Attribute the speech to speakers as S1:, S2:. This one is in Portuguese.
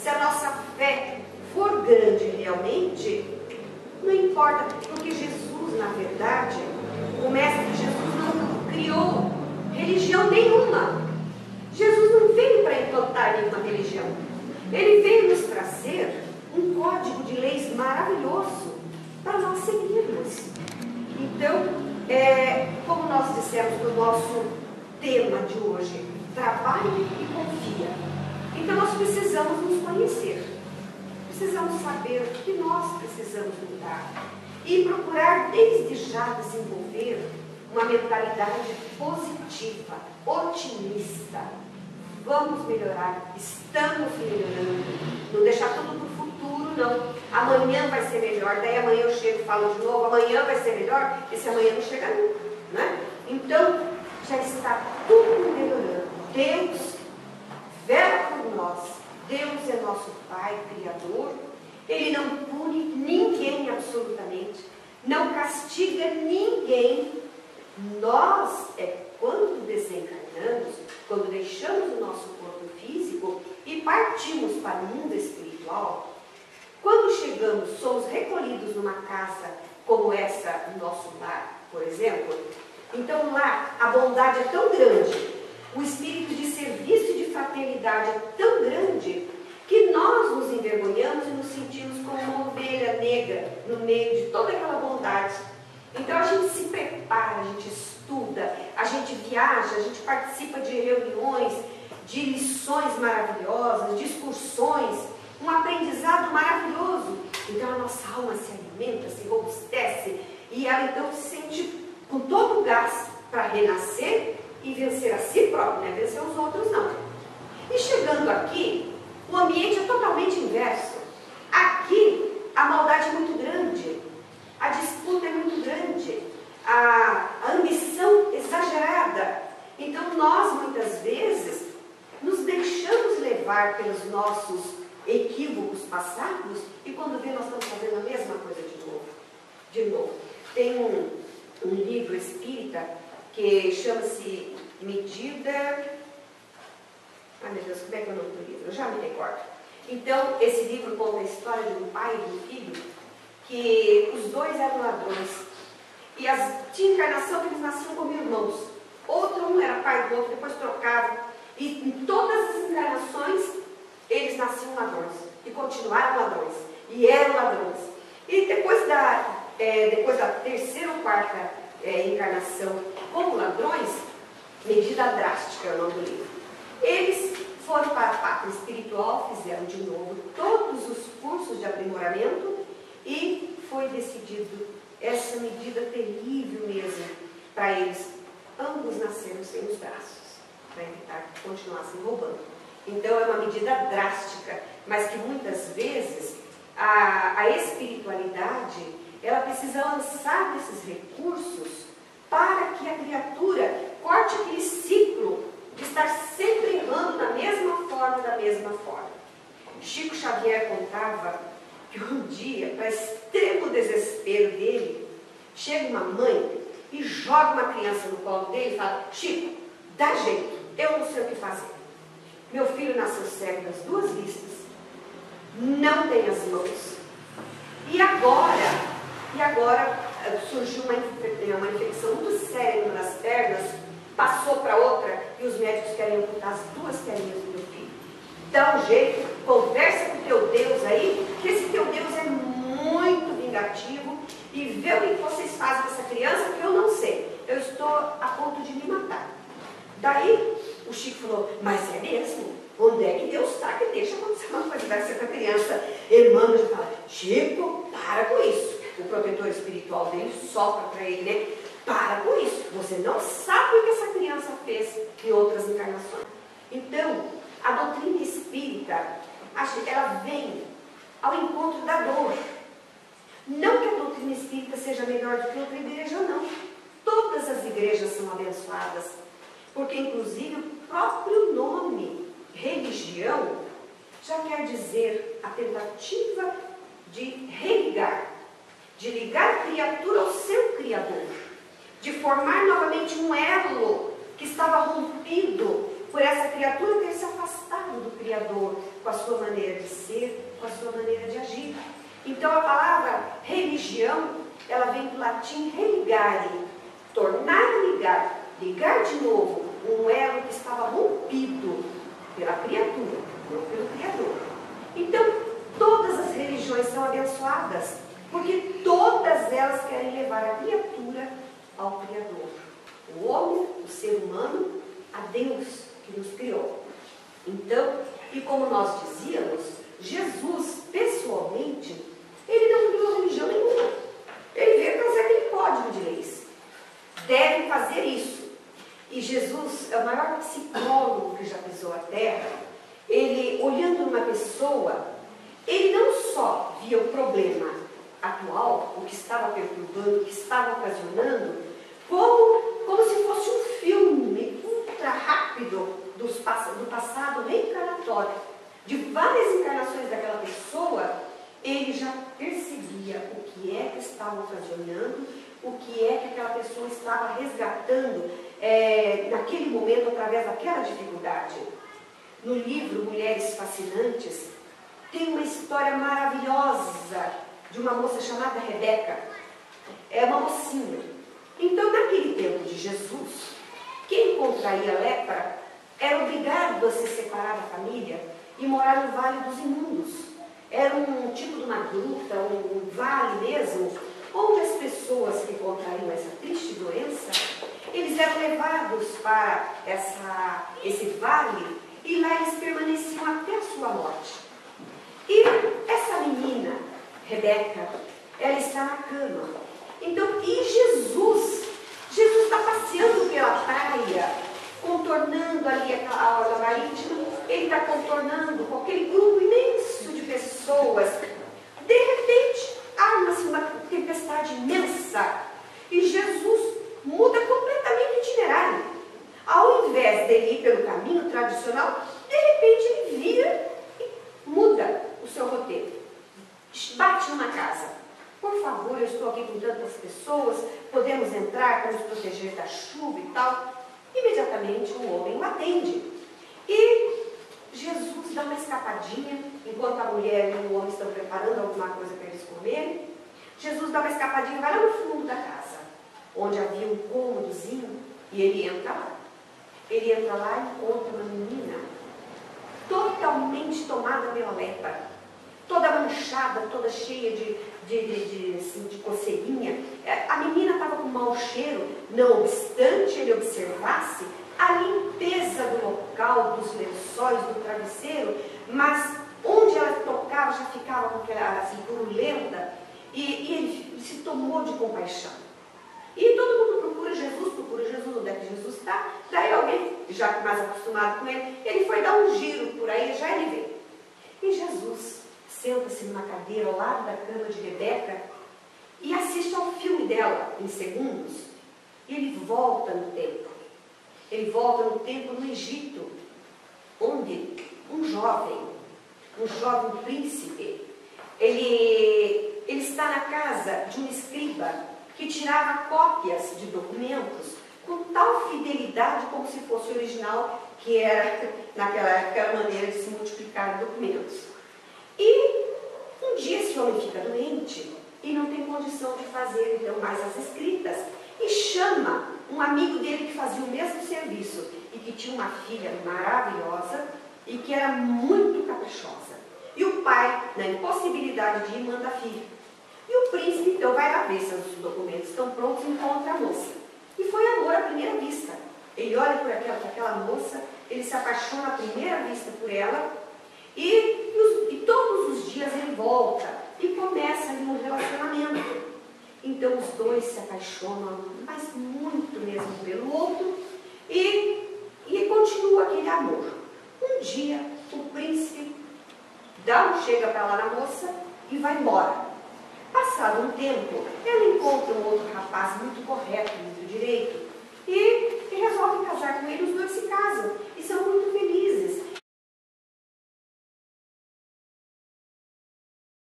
S1: Se a nossa fé for grande realmente, não importa, porque Jesus, na verdade, o Mestre Jesus não criou religião nenhuma. Jesus não veio para implantar nenhuma religião. Ele veio nos trazer um código de leis maravilhoso para nós seguirmos. Então, como nós dissemos no nosso tema de hoje, trabalhe e confia. Então nós precisamos nos conhecer. Precisamos saber o que nós precisamos mudar e procurar desde já desenvolver uma mentalidade positiva, otimista. Vamos melhorar, estamos melhorando. Não deixar tudo para o futuro, não. Amanhã vai ser melhor, daí amanhã eu chego e falo de novo, amanhã vai ser melhor, esse amanhã não chega nunca, né? Então, já está tudo melhorando. Deus vela por nós. Deus é nosso Pai, Criador. Ele não pune ninguém absolutamente. Não castiga ninguém. Nós, quando desencarnamos, quando deixamos o nosso corpo físico e partimos para o mundo espiritual, quando chegamos, somos recolhidos numa casa como essa, no nosso lar, por exemplo. Então lá a bondade é tão grande, o espírito de serviço e de fraternidade é tão grande, que nós nos envergonhamos e nos sentimos como uma ovelha negra no meio de toda aquela bondade. Então a gente se prepara, a gente estuda, a gente viaja, a gente participa de reuniões, de lições maravilhosas, de excursões, um aprendizado maravilhoso. Então a nossa alma se alimenta, se robustece e ela então se sente com todo o gás para renascer e vencer a si próprio, não é vencer os outros não. E chegando aqui, o ambiente é totalmente inverso. Aqui a maldade é muito grande, a disputa é muito grande, a ambição exagerada. Então nós muitas vezes nos deixamos levar pelos nossos equívocos passados e quando vê nós estamos fazendo a mesma coisa de novo. Tem um livro espírita que chama-se Medida... Ai meu Deus, como é que é o nome do livro? Eu já me recordo. Então, esse livro conta a história de um pai e de um filho que os dois eram ladrões. E tinha encarnação que eles nasciam como irmãos. Um era pai do outro, depois trocavam. E em todas as encarnações, eles nasciam ladrões. E continuaram ladrões. E eram ladrões. E depois da terceira ou quarta encarnação como ladrões, Medida Drástica é o nome do livro. Eles foram para a pátria espiritual, fizeram de novo todos os cursos de aprimoramento e foi decidido essa medida terrível mesmo para eles ambos nasceram sem os braços, para evitar que continuassem roubando. Então é uma medida drástica, mas que muitas vezes a espiritualidade ela precisa lançar esses recursos para que a criatura corte aquele ciclo de estar sempre errando da mesma forma. Chico Xavier contava que um dia, para extremo desespero dele, chega uma mãe e joga uma criança no colo dele e fala: Chico, dá jeito, eu não sei o que fazer. Meu filho nasceu cego das duas vistas, não tem as mãos. E agora surgiu uma infecção muito séria numa das pernas, passou para outra e os médicos querem amputar as duas perninhas do meu filho. Dá um jeito, conversa com o teu Deus aí, que esse teu Deus é muito vingativo e vê o que vocês fazem com essa criança que eu não sei. Eu estou a ponto de me matar. Daí o Chico falou: mas é mesmo? Onde é que Deus está que deixa acontecer uma coisa dessa com a criança? Emmanuel já fala: Chico, para com isso. O protetor espiritual dele sopra para ele, né? Para com isso. Você não sabe o que essa criança fez em outras encarnações. Então, a doutrina espírita, ela vem ao encontro da dor. Não que a doutrina espírita seja melhor do que outra igreja, não. Todas as igrejas são abençoadas. Porque, inclusive, o próprio nome religião já quer dizer a tentativa de religar, de ligar a criatura ao seu Criador, de formar novamente um elo que estava rompido por essa criatura ter se afastado do Criador, com a sua maneira de ser, com a sua maneira de agir. Então a palavra religião, ela vem do latim religare, tornar a ligar, ligar de novo um elo que estava rompido pela criatura, não pelo Criador. Então todas as religiões são abençoadas, porque todas elas querem levar a criatura ao Criador. O homem, o ser humano, a Deus que nos criou. Então, e como nós dizíamos, Jesus, pessoalmente, ele não criou religião nenhuma. Ele veio trazer aquele código de leis. Devem fazer isso. E Jesus é o maior psicólogo que já pisou a terra. Ele, olhando uma pessoa, ele não só via o problema atual, o que estava perturbando, o que estava ocasionando, como se fosse um filme ultra rápido do passado reencarnatório, de várias encarnações daquela pessoa. Ele já percebia o que é que estava ocasionando, o que é que aquela pessoa estava resgatando naquele momento através daquela dificuldade. No livro Mulheres Fascinantes, tem uma história maravilhosa de uma moça chamada Rebeca. É uma mocinha. Então, naquele tempo de Jesus, quem contraía lepra era obrigado a se separar da família e morar no Vale dos Imundos. Era um tipo de uma gruta, um vale mesmo, onde as pessoas que contraíam essa triste doença, eles eram levados para esse vale e lá eles permaneciam até a sua morte. E essa menina, Rebeca, ela está na cama. Então, e Jesus está passeando pela praia, contornando ali a orla marítima, ele está contornando com aquele grupo imenso de pessoas. De repente, arma-se uma tempestade imensa e Jesus muda completamente o itinerário. Ao invés dele ir pelo caminho tradicional, de repente ele vira e muda o seu roteiro. Bate numa casa. Por favor, eu estou aqui com tantas pessoas, podemos entrar para nos proteger da chuva e tal. Imediatamente o homem o atende. E Jesus dá uma escapadinha, enquanto a mulher e o homem estão preparando alguma coisa para eles comerem. Jesus dá uma escapadinha, vai lá no fundo da casa, onde havia um cômodozinho, e ele entra lá. Ele entra lá e encontra uma menina totalmente tomada pela lepra, toda manchada, toda cheia de coceirinha. A menina estava com mau cheiro, não obstante ele observasse a limpeza do local, dos lençóis, do travesseiro, mas onde ela tocava já ficava com aquela assim, purulenta, e ele se tomou de compaixão. E todo mundo procura Jesus, onde é que Jesus está? Daí alguém, já mais acostumado com ele foi dar um giro por aí, já ele veio. E Jesus senta-se numa cadeira ao lado da cama de Rebeca e assiste ao filme dela em segundos. E ele volta no tempo. Ele volta no tempo no Egito, onde um jovem príncipe, ele está na casa de um escriba que tirava cópias de documentos com tal fidelidade como se fosse original, que era naquela época a maneira de se multiplicar documentos. E um dia esse homem fica doente e não tem condição de fazer então mais as escritas e chama um amigo dele que fazia o mesmo serviço e que tinha uma filha maravilhosa e que era muito caprichosa. E o pai, na impossibilidade de ir, manda a filha. E o príncipe então vai lá ver se os documentos estão prontos e encontra a moça. E foi amor à primeira vista. Ele olha por aquela moça, ele se apaixona à primeira vista por ela e todos os dias ele volta e começa ali um relacionamento. Então os dois se apaixonam, mas muito mesmo pelo outro e continua aquele amor. Um dia o príncipe chega para lá na moça e vai embora. Passado um tempo, ela encontra um outro rapaz muito correto, muito direito, e resolve casar com ele. Os dois se casam e são muito felizes.